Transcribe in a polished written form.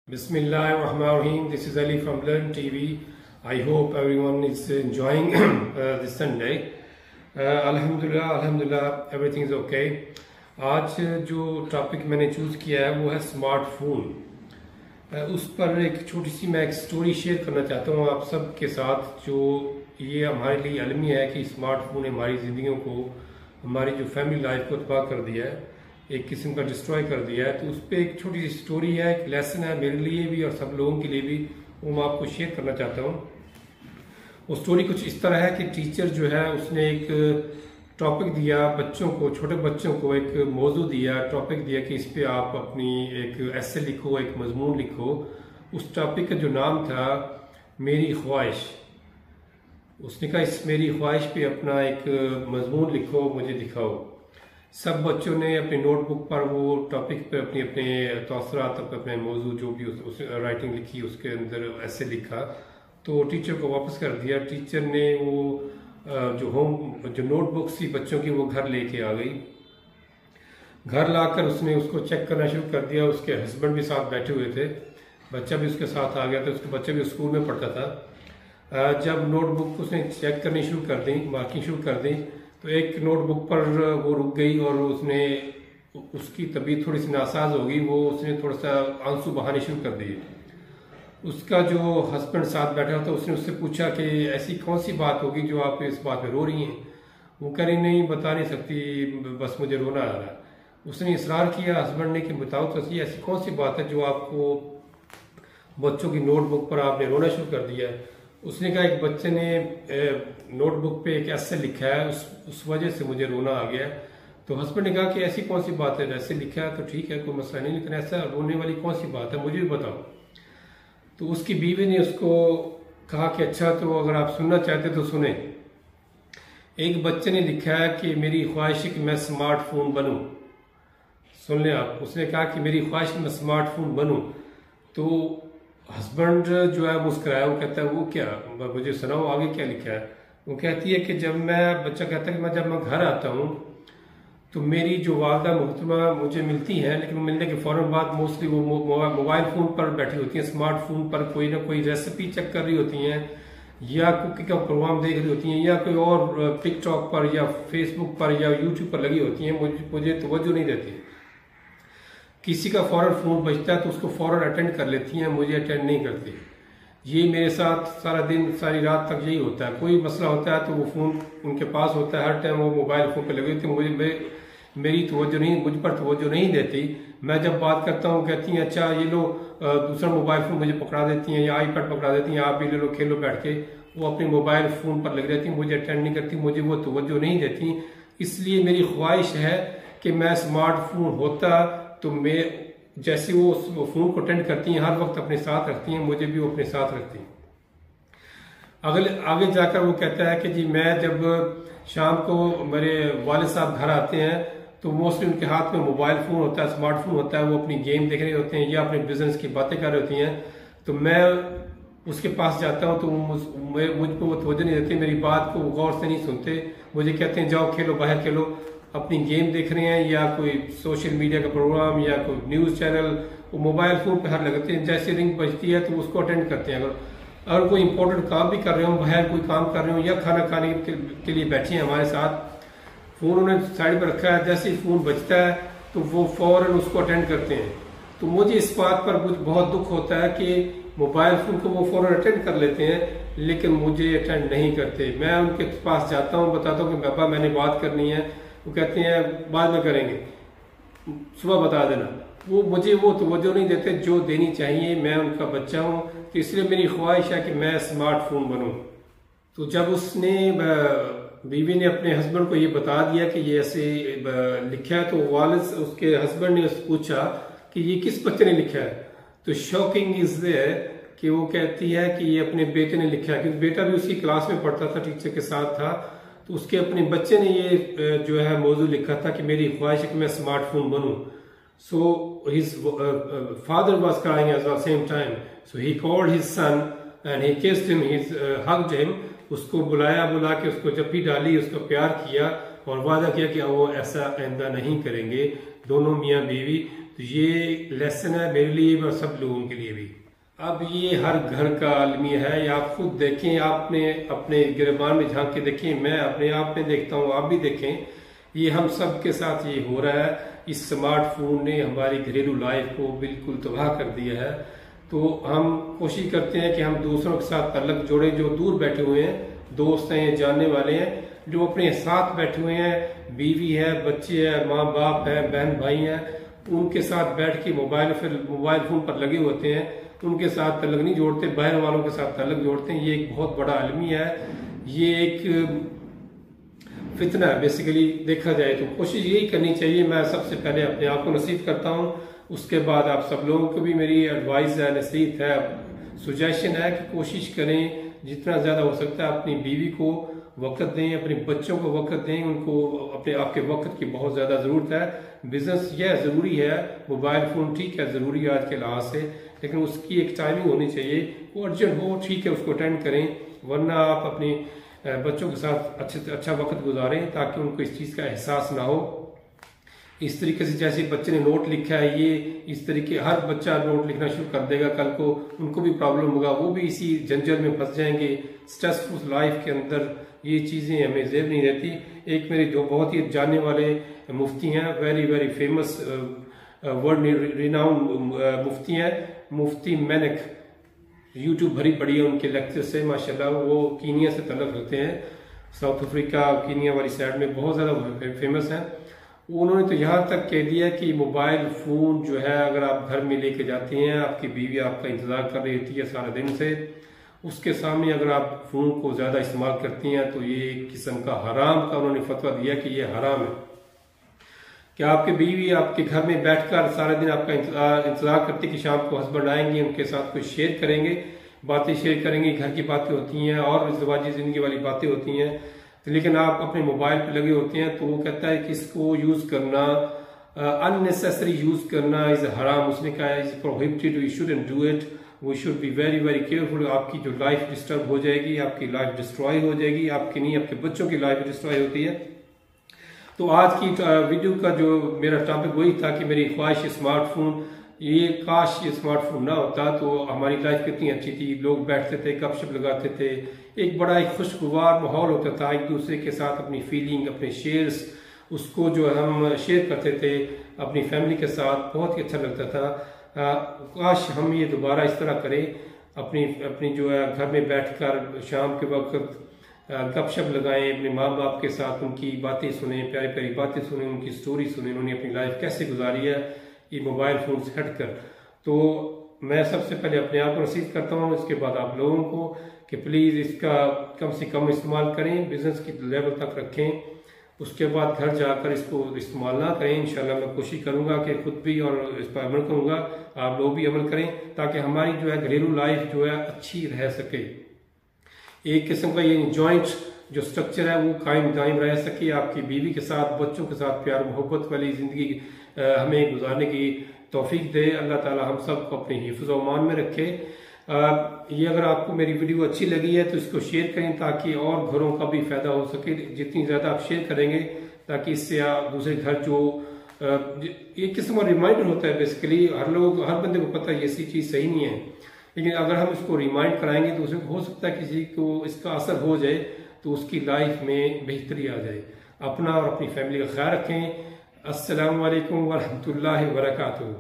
Bismillahirrahmanirrahim. This is Ali from Learn TV. I hope everyone is enjoying this Sunday. Alhamdulillah, everything is okay. आज जो topic मैंने choose किया है वो है स्मार्टफोन। उस पर एक छोटी सी मैं एक स्टोरी शेयर करना चाहता हूँ आप सब के साथ, जो ये हमारे लिए अलमी है कि स्मार्टफोन ने हमारी ज़िंदगियों को, हमारी जो फैमिली लाइफ को तबाह कर दिया है, एक किस्म का डिस्ट्रॉय कर दिया है। तो उस पर एक छोटी सी स्टोरी है, एक लेसन है मेरे लिए भी और सब लोगों के लिए भी, वो मैं आपको शेयर करना चाहता हूँ। वो स्टोरी कुछ इस तरह है कि टीचर जो है उसने एक टॉपिक दिया बच्चों को, छोटे बच्चों को एक मौजू दिया, टॉपिक दिया कि इस पे आप अपनी एक ऐसे लिखो, एक मजमून लिखो। उस टॉपिक का जो नाम था मेरी ख्वाहिश। उसने कहा इस मेरी ख्वाहिश पे अपना एक मजमून लिखो, मुझे दिखाओ। सब बच्चों ने अपनी नोटबुक पर वो टॉपिक पे अपने अपने तौसरात, अपने मौजू जो भी उस राइटिंग लिखी, उसके अंदर ऐसे लिखा। तो टीचर को वापस कर दिया। टीचर ने वो जो नोटबुक थी बच्चों की वो घर लेके आ गई। घर लाकर उसने उसको चेक करना शुरू कर दिया। उसके हस्बैंड भी साथ बैठे हुए थे, बच्चा भी उसके साथ आ गया था। उसके बच्चा भी स्कूल में पढ़ता था। जब नोटबुक उसने चेक करनी शुरू कर दी, मार्किंग शुरू कर दी, तो एक नोटबुक पर वो रुक गई और उसकी तबीयत थोड़ी सी नासाज हो गई। वो उसने थोड़ा सा आंसू बहाने शुरू कर दिए। उसका जो हस्बैंड साथ बैठा था उसने उससे पूछा कि ऐसी कौन सी बात होगी जो आप इस बात पे रो रही हैं। वो कह रही नहीं, बता नहीं सकती, बस मुझे रोना आ रहा है। उसने इसरार किया हस्बैंड ने कि बताओ तो सही, ऐसी कौन सी बात है जो आपको बच्चों की नोटबुक पर आपने रोना शुरू कर दिया है। उसने कहा एक बच्चे ने नोटबुक पे एक ऐसे लिखा है, उस वजह से मुझे रोना आ गया। तो हस्बैंड ने कहा कि ऐसी कौन सी बात है, ऐसे लिखा है तो ठीक है, कोई मसला नहीं, लेकिन ऐसा रोने वाली कौन सी बात है, मुझे भी बताओ। तो उसकी बीवी ने उसको कहा कि अच्छा, तो अगर आप सुनना चाहते तो सुने। एक बच्चे ने लिखा है कि मेरी ख्वाहिश है कि मैं स्मार्टफोन बनूं। सुन लें आप। उसने कहा कि मेरी ख्वाहिश है मैं स्मार्टफोन बनूं। तो हस्बैंड जो है मुस्कुराया। वो कहता है वो क्या, मुझे सुनाओ आगे क्या लिखा है। वो कहती है कि बच्चा कहता है कि जब मैं घर आता हूँ तो मेरी जो वालदा मोहतरमा मुझे मिलती हैं, लेकिन मिलने के फौरन बाद मोस्टली वो मोबाइल फ़ोन पर बैठी होती हैं, स्मार्टफोन पर कोई ना कोई रेसिपी चेक कर रही होती हैं, या कुकिंग का प्रोग्राम देख रही होती हैं, या कोई और टिकटॉक पर या फेसबुक पर या यूट्यूब पर लगी होती हैं। मुझे तवज्जो नहीं देती। किसी का फौरन फ़ोन बजता है तो उसको फौरन अटेंड कर लेती हैं, मुझे अटेंड नहीं करती। ये मेरे साथ सारा दिन सारी रात तक यही होता है। कोई मसला होता है तो वो फ़ोन उनके पास होता है, हर टाइम वो मोबाइल फ़ोन पे लगे होते हैं, मेरी तवज्जो नहीं, मुझ पर तवज्जो नहीं देती। मैं जब बात करता हूँ कहती हैं अच्छा ये लो, दूसरा मोबाइल फ़ोन मुझे पकड़ा देती हैं या आईपैड पकड़ा देती हैं, आप भी ले लो, खेलो बैठ के। वो अपने मोबाइल फ़ोन पर लगी रहती हैं, मुझे अटेंड नहीं करती, मुझे वो तवज्जो नहीं देती। इसलिए मेरी ख्वाहिश है कि मैं स्मार्टफोन होता तो मैं जैसे वो फ़ोन को अटेंड करती हैं, हर वक्त अपने साथ रखती हैं, मुझे भी वो अपने साथ रखती हैं। आगे जाकर वो कहता है कि जी मैं जब शाम को मेरे वालिद साहब घर आते हैं तो मोस्टली उनके हाथ में मोबाइल फ़ोन होता है, स्मार्टफोन होता है, वो अपनी गेम देख रहे होते हैं या अपने बिजनेस की बातें कर रही होती हैं। तो मैं उसके पास जाता हूँ तो मुझ पर वो तवज्जो नहीं देते, मेरी बात को गौर से नहीं सुनते। मुझे कहते हैं जाओ खेलो, बाहर खेलो, अपनी गेम देख रहे हैं या कोई सोशल मीडिया का प्रोग्राम या कोई न्यूज़ चैनल, वो मोबाइल फ़ोन पर हर लगते हैं। जैसे रिंग बजती है तो उसको अटेंड करते हैं। अगर कोई इंपॉर्टेंट काम भी कर रहे हो, बाहर कोई काम कर रहे हो या खाना खाने के लिए बैठे हैं हमारे साथ, फ़ोन उन्होंने साइड पर रखा है, जैसे ही फ़ोन बजता है तो वो फ़ौरन उसको अटेंड करते हैं। तो मुझे इस बात पर बहुत दुख होता है कि मोबाइल फ़ोन को वो फ़ौरन अटेंड कर लेते हैं लेकिन मुझे अटेंड नहीं करते। मैं उनके पास जाता हूँ, बताता हूँ कि पापा मैंने बात करनी है। वो कहते हैं बाद में करेंगे, सुबह बता देना। मुझे वो तवज्जो नहीं देते जो देनी चाहिए। मैं उनका बच्चा हूँ, तो इसलिए मेरी ख्वाहिश है कि मैं स्मार्टफोन बनूं। तो जब उसने बीवी ने अपने हस्बैंड को ये बता दिया कि ये ऐसे लिखा है, तो वालिद उसके हस्बैंड ने उससे पूछा कि ये किस बच्चे ने लिखा है। तो शॉकिंग इज देयर कि वो कहती है कि ये अपने बेटे ने लिखा है, क्योंकि बेटा भी उसी क्लास में पढ़ता था, टीचर के साथ था। तो उसके अपने बच्चे ने ये जो है मौजू लिखा था कि मेरी ख्वाहिश है कि मैं smartphone बनूं। So his father was crying at the same time. So he called his son and he kissed him, he hugged him. उसको बुला के उसको जप्पी डाली, उसको प्यार किया और वादा किया कि वो ऐसा आइंदा नहीं करेंगे, दोनों मियाँ बीवी। तो ये लेसन है मेरे लिए और सब लोगों के लिए भी। अब ये हर घर का आलमी है, या आप खुद देखें, आपने अपने गिरबान में झांक के देखें, मैं अपने आप में देखता हूँ, आप भी देखें, ये हम सब के साथ ये हो रहा है। इस स्मार्टफोन ने हमारी घरेलू लाइफ को बिल्कुल तबाह कर दिया है। तो हम कोशिश करते हैं कि हम दूसरों के साथ ताल्लुक जोड़े, जो दूर बैठे हुए हैं, दोस्त हैं, जानने वाले हैं, जो अपने साथ बैठे हुए हैं, बीवी है, बच्चे हैं, माँ बाप है, बहन भाई हैं, उनके साथ बैठ के मोबाइल फोन पर लगे होते हैं, उनके साथ ताल्लुक नहीं जोड़ते, बाहर वालों के साथ ताल्लुक जोड़ते हैं। ये एक बहुत बड़ा अलमिया है, ये एक फितना है बेसिकली देखा जाए तो। कोशिश यही करनी चाहिए, मैं सबसे पहले अपने आप को नसीहत करता हूँ, उसके बाद आप सब लोगों को भी मेरी एडवाइस है, नसीहत है, सुजेशन है कि कोशिश करें जितना ज्यादा हो सकता है अपनी बीवी को वक्त दें, अपने बच्चों को वक्त दें, उनको अपने आपके वक्त की बहुत ज्यादा जरूरत है। बिजनेस यह जरूरी है, मोबाइल फोन ठीक है जरूरी है आज के लिहाज से, लेकिन उसकी एक टाइमिंग होनी चाहिए। वो अर्जेंट हो ठीक है उसको अटेंड करें, वरना आप अपने बच्चों के साथ अच्छा वक्त गुजारें ताकि उनको इस चीज का एहसास ना हो। इस तरीके से जैसे बच्चे ने नोट लिखा है, ये इस तरीके हर बच्चा नोट लिखना शुरू कर देगा, कल को उनको भी प्रॉब्लम होगा, वो भी इसी जंजल में फंस जाएंगे। स्ट्रेसफुल लाइफ के अंदर ये चीजें हमें जेब नहीं रहती। एक मेरे जो बहुत ही जानने वाले मुफ्ती हैं, very very famous world renowned मुफ्ती हैं, मुफ्ती मैनक, यूट्यूब भरी पड़ी है उनके लेक्चर से माशाल्लाह। वो कीनिया से तल्लुक रखते हैं, साउथ अफ्रीका कीनिया वाली साइड में बहुत ज्यादा फेमस हैं। उन्होंने तो यहाँ तक कह दिया कि मोबाइल फोन जो है अगर आप घर में लेके जाते हैं, आपकी बीवी आपका इंतजार कर रही होती है सारा दिन से, उसके सामने अगर आप फोन को ज्यादा इस्तेमाल करती हैं तो ये एक किस्म का हराम का उन्होंने फतवा दिया कि ये हराम है। कि आपके बीवी आपके घर में बैठकर सारा दिन आपका इंतजार करती कि शाम को हस्बैंड आएंगे, उनके साथ कुछ शेयर करेंगे, बातें शेयर करेंगे, घर की बातें होती हैं और ज़िंदगी जिंदगी वाली बातें होती हैं, लेकिन आप अपने मोबाइल पे लगे होते हैं। तो वो कहता है कि इसको यूज करना, अननेसेसरी यूज करना इज हराम। उसने कहा है is prohibited, we shouldn't do it, we should be very very careful. आपकी जो लाइफ डिस्टर्ब हो जाएगी, आपकी लाइफ डिस्ट्रॉय हो जाएगी, आपकी नहीं आपके बच्चों की लाइफ डिस्ट्रॉय होती है। तो आज की वीडियो का जो मेरा टॉपिक वही था कि मेरी ख्वाहिश स्मार्टफोन, ये काश ये स्मार्टफोन ना होता तो हमारी लाइफ कितनी अच्छी थी। लोग बैठते थे, गपशप लगाते थे, एक बड़ा ही खुशगवार माहौल होता था, एक दूसरे के साथ अपनी फीलिंग, अपने शेयर्स, उसको जो हम शेयर करते थे अपनी फैमिली के साथ, बहुत ही अच्छा लगता था। काश हम ये दोबारा इस तरह करें, अपनी जो है घर में बैठकर शाम के वक्त गपशप लगाएं, अपने माँ बाप के साथ उनकी बातें सुने, प्यारी प्यारी बातें सुने, उनकी स्टोरी सुने, उन्होंने अपनी लाइफ कैसे गुजारी है ये मोबाइल फोन से हटकर। तो मैं सबसे पहले अपने आप को नसीहत करता हूँ, इसके बाद आप लोगों को कि प्लीज इसका कम से कम इस्तेमाल करें, बिजनेस की लेवल तक रखें, उसके बाद घर जाकर इसको इस्तेमाल ना करें। इंशाल्लाह मैं कोशिश करूंगा कि खुद भी और इस पर अमल करूंगा, आप लोग भी अमल करें ताकि हमारी जो है घरेलू लाइफ जो है अच्छी रह सके। एक किस्म का ये जॉइंट जो स्ट्रक्चर है वो कायम दायम रह सके, आपकी बीवी के साथ, बच्चों के साथ प्यार मोहब्बत वाली जिंदगी हमें गुजारने की तौफीक दे। अल्लाह ताला हम सब को अपने हिफ्ज़ व अमान में रखे। ये अगर आपको मेरी वीडियो अच्छी लगी है तो इसको शेयर करें ताकि और घरों का भी फायदा हो सके। जितनी ज्यादा आप शेयर करेंगे ताकि इससे आप दूसरे घर जो एक किस्म का रिमाइंडर होता है, बेसिकली हर बंदे को पता है ये ऐसी चीज सही नहीं है, लेकिन अगर हम इसको रिमाइंड कराएंगे तो उसे हो सकता है किसी को इसका असर हो जाए तो उसकी लाइफ में बेहतरी आ जाए। अपना और अपनी फैमिली का ख्याल रखें। अस्सलाम वालेकुम वरहमतुल्लाहि वबरकातुहू।